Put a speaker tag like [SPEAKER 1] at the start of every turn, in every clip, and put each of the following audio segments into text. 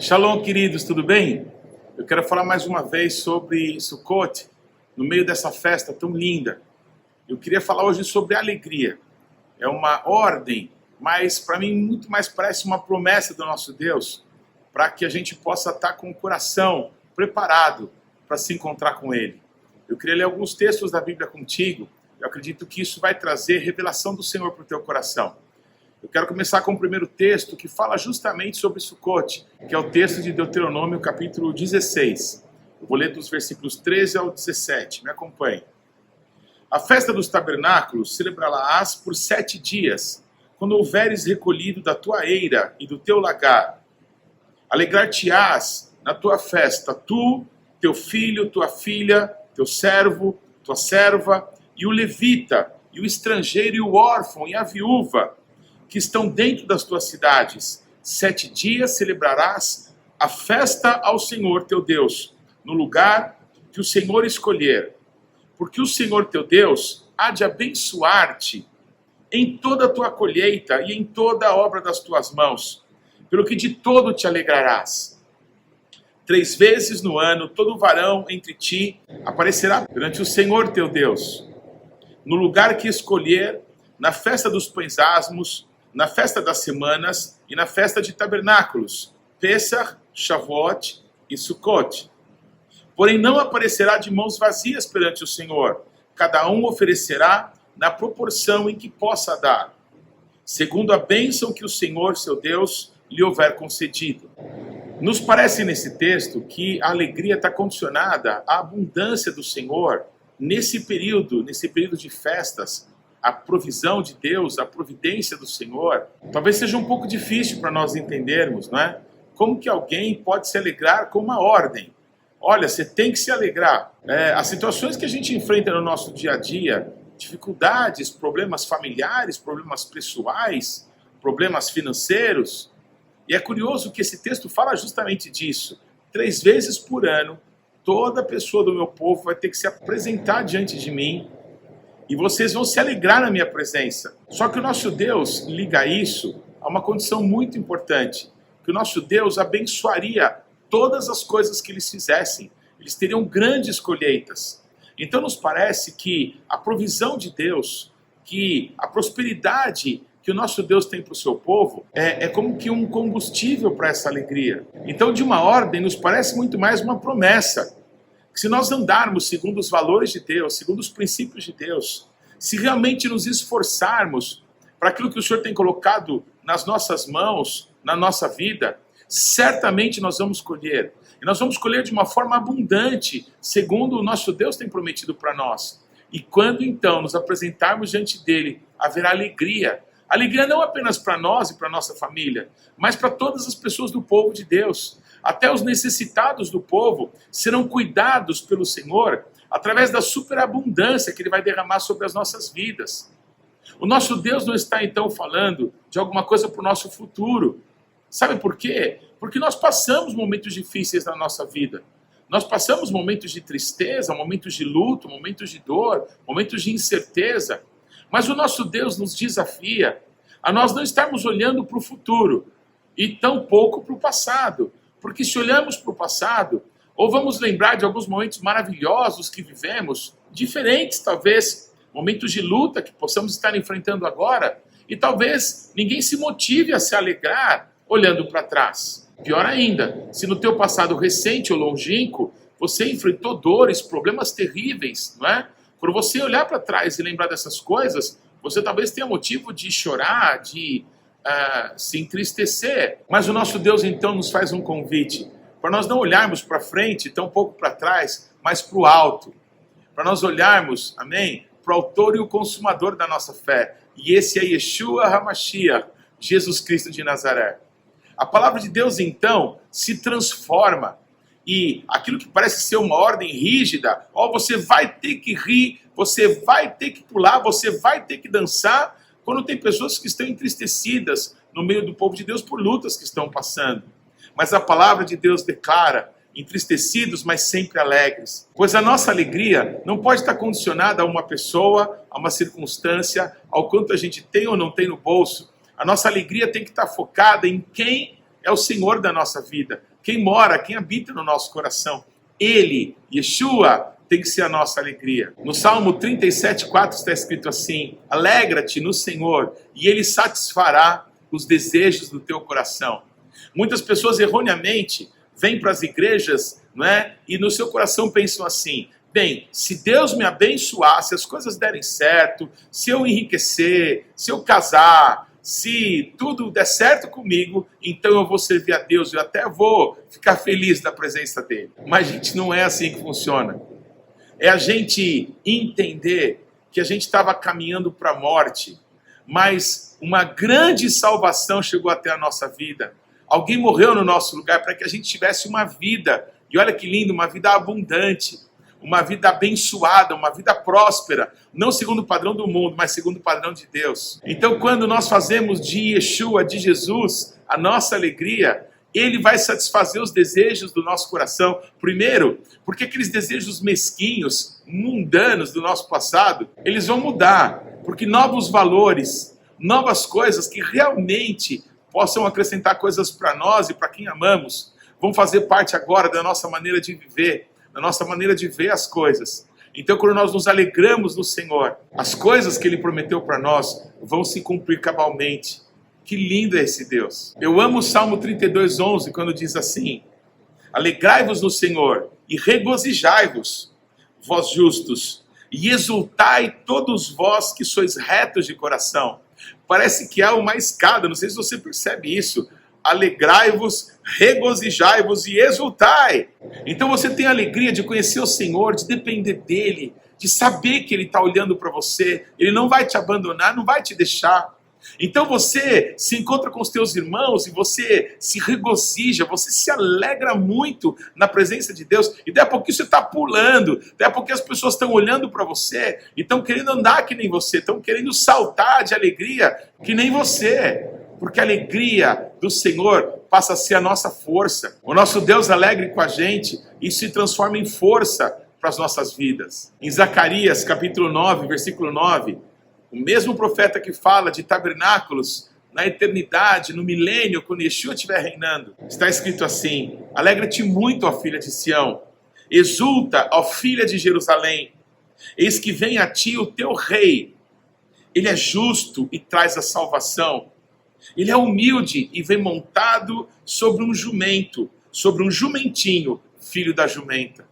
[SPEAKER 1] Shalom, queridos, tudo bem? Eu quero falar mais uma vez sobre Sukkot, no meio dessa festa tão linda. Eu queria falar hoje sobre alegria. É uma ordem, mas para mim muito mais parece uma promessa do nosso Deus, para que a gente possa estar com o coração preparado para se encontrar com Ele. Eu queria ler alguns textos da Bíblia contigo. Eu acredito que isso vai trazer revelação do Senhor para o teu coração. Eu quero começar com o primeiro texto que fala justamente sobre Sukkot, que é o texto de Deuteronômio, capítulo 16. Eu vou ler dos versículos 13 ao 17. Me acompanhe. A festa dos tabernáculos celebrarás por 7 dias, quando houveres recolhido da tua eira e do teu lagar. Alegrar-te-ás na tua festa, tu, teu filho, tua filha, teu servo, tua serva, e o levita, e o estrangeiro, e o órfão, e a viúva, que estão dentro das tuas cidades. 7 dias celebrarás a festa ao Senhor teu Deus, no lugar que o Senhor escolher. Porque o Senhor teu Deus há de abençoar-te em toda a tua colheita e em toda a obra das tuas mãos, pelo que de todo te alegrarás. 3 vezes no ano, todo varão entre ti aparecerá perante o Senhor teu Deus, no lugar que escolher, na festa dos pães asmos, na festa das semanas e na festa de tabernáculos, Pesach, Shavuot e Sukkot. Porém não aparecerá de mãos vazias perante o Senhor. Cada um oferecerá na proporção em que possa dar, segundo a bênção que o Senhor, seu Deus, lhe houver concedido. Nos parece nesse texto que a alegria está condicionada à abundância do Senhor nesse período de festas. A provisão de Deus, a providência do Senhor, talvez seja um pouco difícil para nós entendermos, não é? Como que alguém pode se alegrar com uma ordem? Olha, você tem que se alegrar. As situações que a gente enfrenta no nosso dia a dia, dificuldades, problemas familiares, problemas pessoais, problemas financeiros, e é curioso que esse texto fala justamente disso. 3 vezes por ano, toda pessoa do meu povo vai ter que se apresentar diante de mim, e vocês vão se alegrar na minha presença. Só que o nosso Deus liga isso a uma condição muito importante, que o nosso Deus abençoaria todas as coisas que eles fizessem. Eles teriam grandes colheitas. Então nos parece que a provisão de Deus, que a prosperidade que o nosso Deus tem para o seu povo, é como que um combustível para essa alegria. Então de uma ordem nos parece muito mais uma promessa. Se nós andarmos segundo os valores de Deus, segundo os princípios de Deus, se realmente nos esforçarmos para aquilo que o Senhor tem colocado nas nossas mãos, na nossa vida, certamente nós vamos colher. E nós vamos colher de uma forma abundante, segundo o nosso Deus tem prometido para nós. E quando então nos apresentarmos diante dele, haverá alegria. Alegria não apenas para nós e para nossa família, mas para todas as pessoas do povo de Deus. Até os necessitados do povo serão cuidados pelo Senhor através da superabundância que Ele vai derramar sobre as nossas vidas. O nosso Deus não está então falando de alguma coisa para o nosso futuro. Sabe por quê? Porque nós passamos momentos difíceis na nossa vida. Nós passamos momentos de tristeza, momentos de luto, momentos de dor, momentos de incerteza. Mas o nosso Deus nos desafia a nós não estarmos olhando para o futuro e tampouco para o passado. Porque se olhamos para o passado, ou vamos lembrar de alguns momentos maravilhosos que vivemos, diferentes talvez, momentos de luta que possamos estar enfrentando agora, e talvez ninguém se motive a se alegrar olhando para trás. Pior ainda, se no teu passado recente ou longínquo, você enfrentou dores, problemas terríveis, não é? Quando você olhar para trás e lembrar dessas coisas, você talvez tenha motivo de chorar, de se entristecer. Mas o nosso Deus então nos faz um convite para nós não olharmos para frente, tão pouco para trás, mas para o alto. Para nós olharmos, amém, para o autor e o consumador da nossa fé. E esse é Yeshua HaMashiach, Jesus Cristo de Nazaré. A palavra de Deus então se transforma. E aquilo que parece ser uma ordem rígida, você vai ter que rir, você vai ter que pular, você vai ter que dançar, quando tem pessoas que estão entristecidas no meio do povo de Deus por lutas que estão passando. Mas a palavra de Deus declara, entristecidos, mas sempre alegres. Pois a nossa alegria não pode estar condicionada a uma pessoa, a uma circunstância, ao quanto a gente tem ou não tem no bolso. A nossa alegria tem que estar focada em quem é o Senhor da nossa vida. quem mora, quem habita no nosso coração. Ele, Yeshua, tem que ser a nossa alegria. No Salmo 37:4 está escrito assim: alegra-te no Senhor e Ele satisfará os desejos do teu coração. Muitas pessoas erroneamente vêm para as igrejas, não é? E no seu coração pensam assim: bem, se Deus me abençoar, se as coisas derem certo, se eu enriquecer, se eu casar, se tudo der certo comigo, então eu vou servir a Deus, eu até vou ficar feliz na presença dele. Mas, gente, não é assim que funciona. É a gente entender que a gente estava caminhando para a morte, mas uma grande salvação chegou até a nossa vida. Alguém morreu no nosso lugar para que a gente tivesse uma vida, e olha que lindo, uma vida abundante, uma vida abençoada, uma vida próspera, não segundo o padrão do mundo, mas segundo o padrão de Deus. Então, quando nós fazemos de Yeshua, de Jesus, a nossa alegria, Ele vai satisfazer os desejos do nosso coração. Primeiro, porque aqueles desejos mesquinhos, mundanos do nosso passado, eles vão mudar, porque novos valores, novas coisas que realmente possam acrescentar coisas para nós e para quem amamos, vão fazer parte agora da nossa maneira de viver, da nossa maneira de ver as coisas. Então, quando nós nos alegramos no Senhor, as coisas que Ele prometeu para nós vão se cumprir cabalmente. Que lindo é esse Deus. Eu amo o Salmo 32:11, quando diz assim: alegrai-vos no Senhor e regozijai-vos, vós justos, e exultai todos vós que sois retos de coração. Parece que há uma escada, não sei se você percebe isso. Alegrai-vos, regozijai-vos e exultai. Então você tem a alegria de conhecer o Senhor, de depender dEle, de saber que Ele está olhando para você, Ele não vai te abandonar, não vai te deixar. Então você se encontra com os teus irmãos e você se regozija, você se alegra muito na presença de Deus, e daí a pouquinho você está pulando, daí a pouquinho as pessoas estão olhando para você e estão querendo andar que nem você, estão querendo saltar de alegria que nem você, porque a alegria do Senhor passa a ser a nossa força. O nosso Deus alegre com a gente, isso se transforma em força para as nossas vidas. Em Zacarias capítulo 9, versículo 9, o mesmo profeta que fala de tabernáculos na eternidade, no milênio, quando Yeshua estiver reinando, está escrito assim: alegra-te muito, ó filha de Sião, exulta, ó filha de Jerusalém, eis que vem a ti o teu rei, ele é justo e traz a salvação, ele é humilde e vem montado sobre um jumento, sobre um jumentinho, filho da jumenta.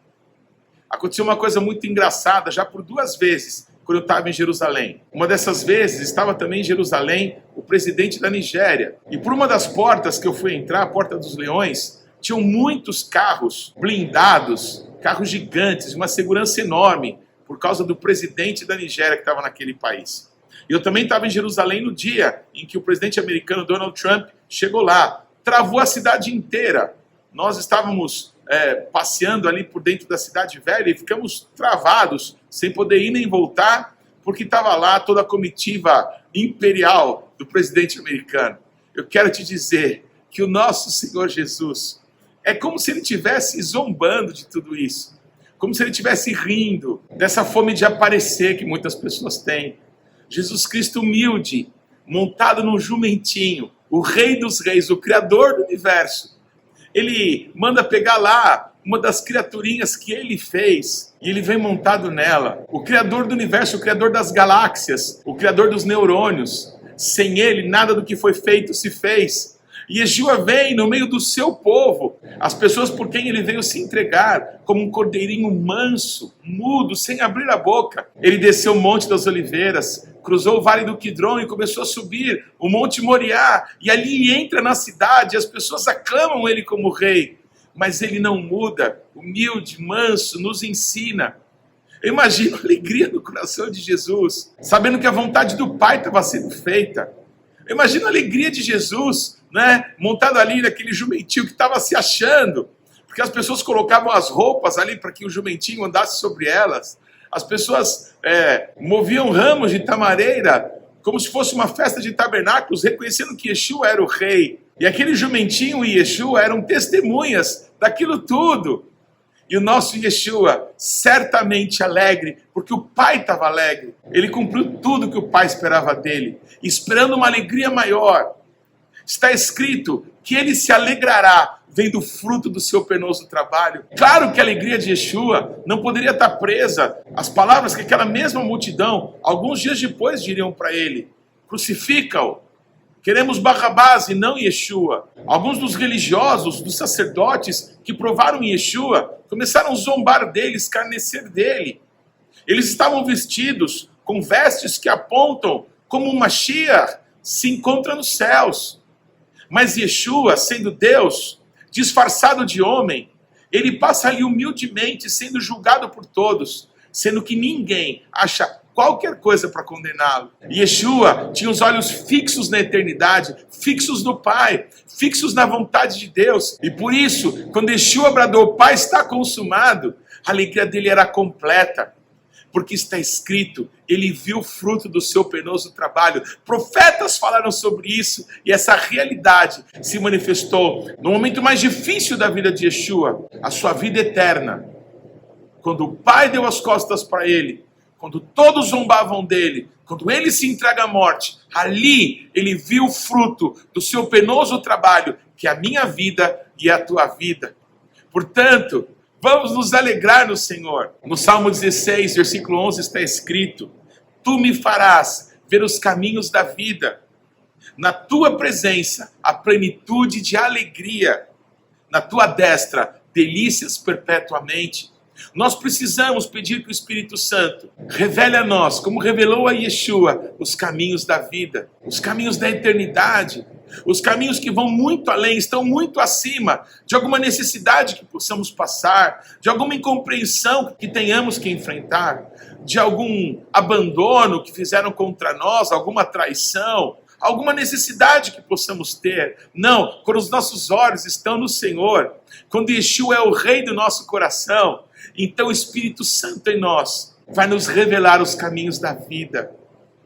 [SPEAKER 1] Aconteceu uma coisa muito engraçada, já por 2 vezes, quando eu estava em Jerusalém. Uma dessas vezes, estava também em Jerusalém o presidente da Nigéria. E por uma das portas que eu fui entrar, a Porta dos Leões, tinham muitos carros blindados, carros gigantes, uma segurança enorme, por causa do presidente da Nigéria que estava naquele país. E eu também estava em Jerusalém no dia em que o presidente americano Donald Trump chegou lá, travou a cidade inteira. Nós estávamos passeando ali por dentro da cidade velha e ficamos travados, sem poder ir nem voltar, porque estava lá toda a comitiva imperial do presidente americano. Eu quero te dizer que o nosso Senhor Jesus é como se Ele estivesse zombando de tudo isso, como se Ele estivesse rindo dessa fome de aparecer que muitas pessoas têm. Jesus Cristo humilde, montado num jumentinho, o Rei dos Reis, o Criador do Universo. Ele manda pegar lá uma das criaturinhas que Ele fez, e Ele vem montado nela. O Criador do Universo, o Criador das galáxias, o Criador dos neurônios. Sem Ele, nada do que foi feito se fez. E Yeshua vem no meio do seu povo, as pessoas por quem Ele veio se entregar, como um cordeirinho manso, mudo, sem abrir a boca. Ele desceu o Monte das Oliveiras, cruzou o Vale do Quidron e começou a subir o Monte Moriá. E ali entra na cidade, as pessoas aclamam Ele como rei. Mas Ele não muda, humilde, manso, nos ensina. Eu imagino a alegria no coração de Jesus, sabendo que a vontade do Pai estava sendo feita. Eu imagino a alegria de Jesus, né, montado ali naquele jumentinho que estava se achando, porque as pessoas colocavam as roupas ali para que o jumentinho andasse sobre elas. As pessoas moviam ramos de tamareira, como se fosse uma festa de tabernáculos, reconhecendo que Yeshua era o rei. E aquele jumentinho e Yeshua eram testemunhas daquilo tudo. E o nosso Yeshua, certamente alegre, porque o Pai estava alegre. Ele cumpriu tudo que o Pai esperava dele, esperando uma alegria maior. Está escrito que Ele se alegrará vendo o fruto do seu penoso trabalho. Claro que a alegria de Yeshua não poderia estar presa às palavras que aquela mesma multidão, alguns dias depois, diriam para ele: crucifica-o, queremos Barrabás e não Yeshua. Alguns dos religiosos, dos sacerdotes que provaram Yeshua, começaram a zombar dele, escarnecer dele. Eles estavam vestidos com vestes que apontam como uma Mashiach se encontra nos céus. Mas Yeshua, sendo Deus, disfarçado de homem, ele passa ali humildemente, sendo julgado por todos, sendo que ninguém acha qualquer coisa para condená-lo. Yeshua tinha os olhos fixos na eternidade, fixos no Pai, fixos na vontade de Deus. E por isso, quando Yeshua bradou, o Pai está consumado, a alegria dele era completa. Porque está escrito, ele viu o fruto do seu penoso trabalho. Profetas falaram sobre isso, e essa realidade se manifestou no momento mais difícil da vida de Yeshua, a sua vida eterna. Quando o Pai deu as costas para ele, quando todos zombavam dele, quando ele se entrega à morte, ali ele viu o fruto do seu penoso trabalho, que é a minha vida e a tua vida. Portanto, vamos nos alegrar no Senhor. No Salmo 16, versículo 11 está escrito: tu me farás ver os caminhos da vida. Na tua presença, a plenitude de alegria. Na tua destra, delícias perpetuamente. Nós precisamos pedir que o Espírito Santo revele a nós, como revelou a Yeshua, os caminhos da vida, os caminhos da eternidade, os caminhos que vão muito além, estão muito acima de alguma necessidade que possamos passar, de alguma incompreensão que tenhamos que enfrentar, de algum abandono que fizeram contra nós, alguma traição, alguma necessidade que possamos ter. Não, quando os nossos olhos estão no Senhor, quando Yeshua é o Rei do nosso coração, então o Espírito Santo em nós vai nos revelar os caminhos da vida,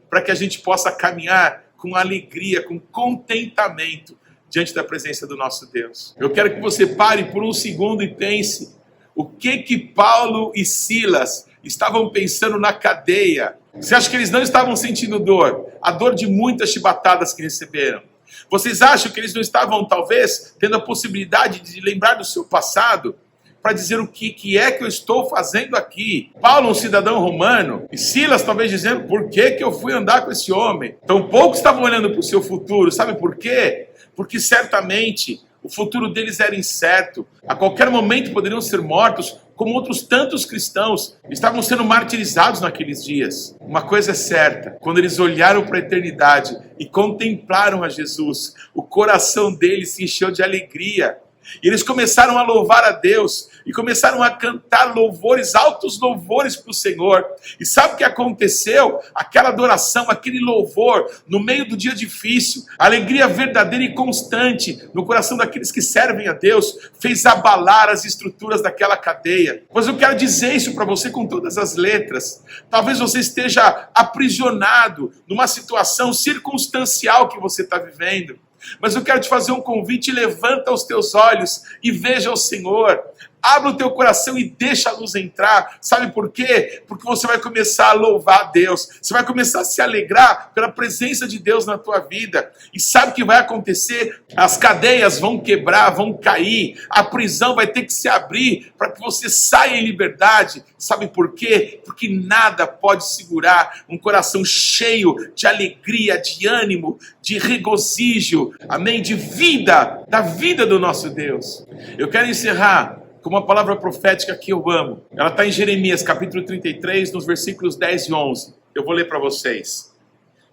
[SPEAKER 1] para que a gente possa caminhar com alegria, com contentamento diante da presença do nosso Deus. Eu quero que você pare por um segundo e pense o que Paulo e Silas estavam pensando na cadeia. Você acha que eles não estavam sentindo dor? A dor de muitas chibatadas que receberam. Vocês acham que eles não estavam, talvez, tendo a possibilidade de lembrar do seu passado? Para dizer o que é que eu estou fazendo aqui. Paulo, um cidadão romano, e Silas talvez dizendo, por que eu fui andar com esse homem? Então poucos estavam olhando para o seu futuro, sabe por quê? Porque certamente o futuro deles era incerto, a qualquer momento poderiam ser mortos, como outros tantos cristãos estavam sendo martirizados naqueles dias. Uma coisa é certa, quando eles olharam para a eternidade e contemplaram a Jesus, o coração deles se encheu de alegria. E eles começaram a louvar a Deus, e começaram a cantar louvores, altos louvores para o Senhor. E sabe o que aconteceu? Aquela adoração, aquele louvor, no meio do dia difícil, a alegria verdadeira e constante no coração daqueles que servem a Deus, fez abalar as estruturas daquela cadeia. Pois eu quero dizer isso para você com todas as letras. Talvez você esteja aprisionado numa situação circunstancial que você está vivendo. Mas eu quero te fazer um convite: levanta os teus olhos e veja o Senhor. Abra o teu coração e deixa a luz entrar. Sabe por quê? Porque você vai começar a louvar a Deus. Você vai começar a se alegrar pela presença de Deus na tua vida. E sabe o que vai acontecer? As cadeias vão quebrar, vão cair. A prisão vai ter que se abrir para que você saia em liberdade. Sabe por quê? Porque nada pode segurar um coração cheio de alegria, de ânimo, de regozijo, amém? De vida, da vida do nosso Deus. Eu quero encerrar com uma palavra profética que eu amo. Ela está em Jeremias, capítulo 33, nos versículos 10 e 11. Eu vou ler para vocês.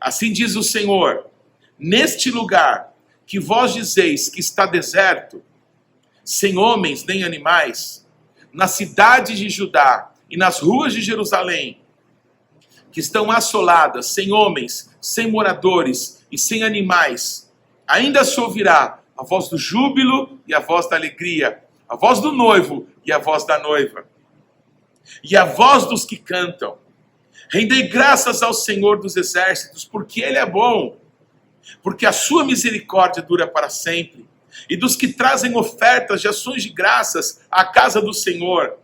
[SPEAKER 1] Assim diz o Senhor: neste lugar que vós dizeis que está deserto, sem homens nem animais, na cidade de Judá e nas ruas de Jerusalém, que estão assoladas, sem homens, sem moradores e sem animais, ainda se ouvirá a voz do júbilo e a voz da alegria, a voz do noivo e a voz da noiva, e a voz dos que cantam. Rendei graças ao Senhor dos exércitos, porque Ele é bom, porque a sua misericórdia dura para sempre, e dos que trazem ofertas de ações de graças à casa do Senhor,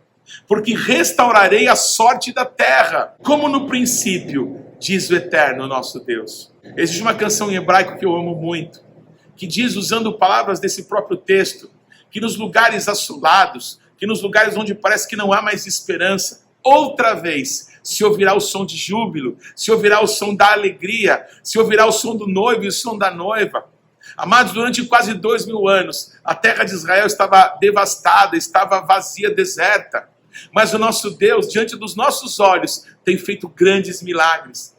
[SPEAKER 1] porque restaurarei a sorte da terra, como no princípio, diz o eterno nosso Deus. Existe uma canção em hebraico que eu amo muito, que diz, usando palavras desse próprio texto, que nos lugares assolados, que nos lugares onde parece que não há mais esperança, outra vez se ouvirá o som de júbilo, se ouvirá o som da alegria, se ouvirá o som do noivo e o som da noiva. Amados, durante quase 2000 anos, a terra de Israel estava devastada, estava vazia, deserta. Mas o nosso Deus, diante dos nossos olhos, tem feito grandes milagres.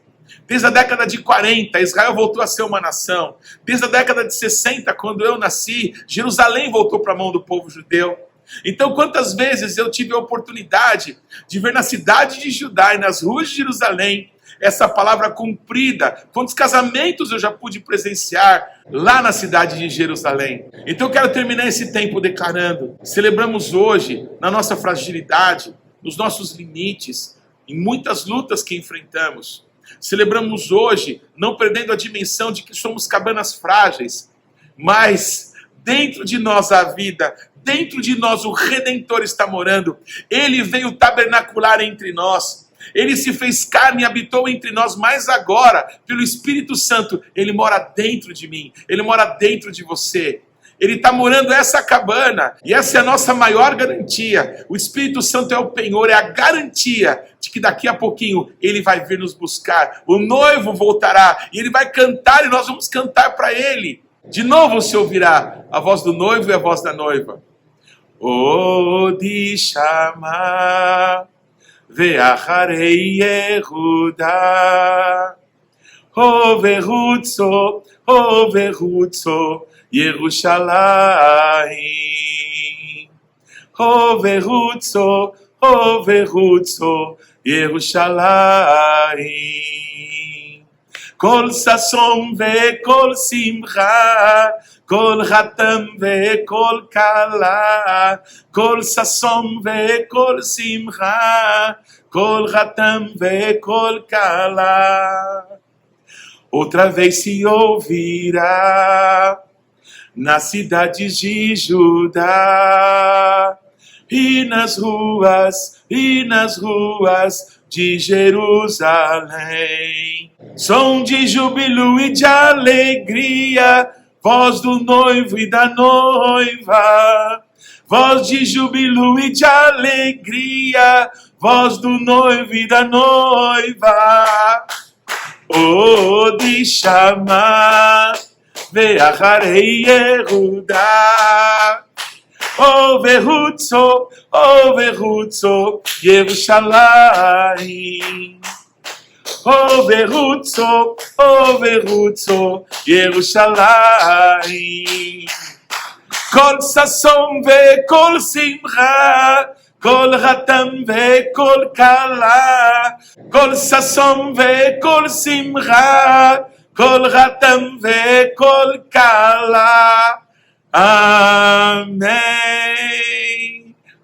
[SPEAKER 1] Desde a década de 40, Israel voltou a ser uma nação. Desde a década de 60, quando eu nasci, Jerusalém voltou para a mão do povo judeu. Então, quantas vezes eu tive a oportunidade de ver na cidade de Judá e nas ruas de Jerusalém essa palavra cumprida? Quantos casamentos eu já pude presenciar lá na cidade de Jerusalém? Então eu quero terminar esse tempo declarando: celebramos hoje, na nossa fragilidade, nos nossos limites, em muitas lutas que enfrentamos. Celebramos hoje, não perdendo a dimensão de que somos cabanas frágeis, mas dentro de nós há vida, dentro de nós o Redentor está morando. Ele veio tabernacular entre nós. Ele se fez carne e habitou entre nós, mas agora, pelo Espírito Santo, Ele mora dentro de mim, Ele mora dentro de você. Ele está morando nessa cabana, e essa é a nossa maior garantia. O Espírito Santo é o penhor, é a garantia de que daqui a pouquinho Ele vai vir nos buscar. O noivo voltará, e Ele vai cantar, e nós vamos cantar para Ele. De novo se ouvirá a voz do noivo e a voz da noiva. Odi Shama ve'acharei Yehuda overutzo Yerushalayim overutzo Yerushalayim kol sasom ve'kol simcha kol hatam ve'kol kala kol sasom ve'kol simcha kol hatam ve'kol kala. Outra vez se ouvirá nas cidades de Judá e nas ruas de Jerusalém, som de júbilo e de alegria, voz do noivo e da noiva, voz de júbilo e de alegria, voz do noivo e da noiva. Odi Shama ve'acharei Yehuda overutzo Yerushalayim overutzo Yerushalayim kol sasom ve'kol simcha kol hatam ve'kol kala kol sasom ve'kol simcha kol hatam ve'kol kala. Amém.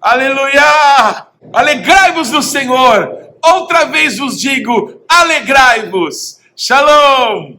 [SPEAKER 1] Aleluia. Alegrai-vos no Senhor. Outra vez vos digo, alegrai-vos. Shalom.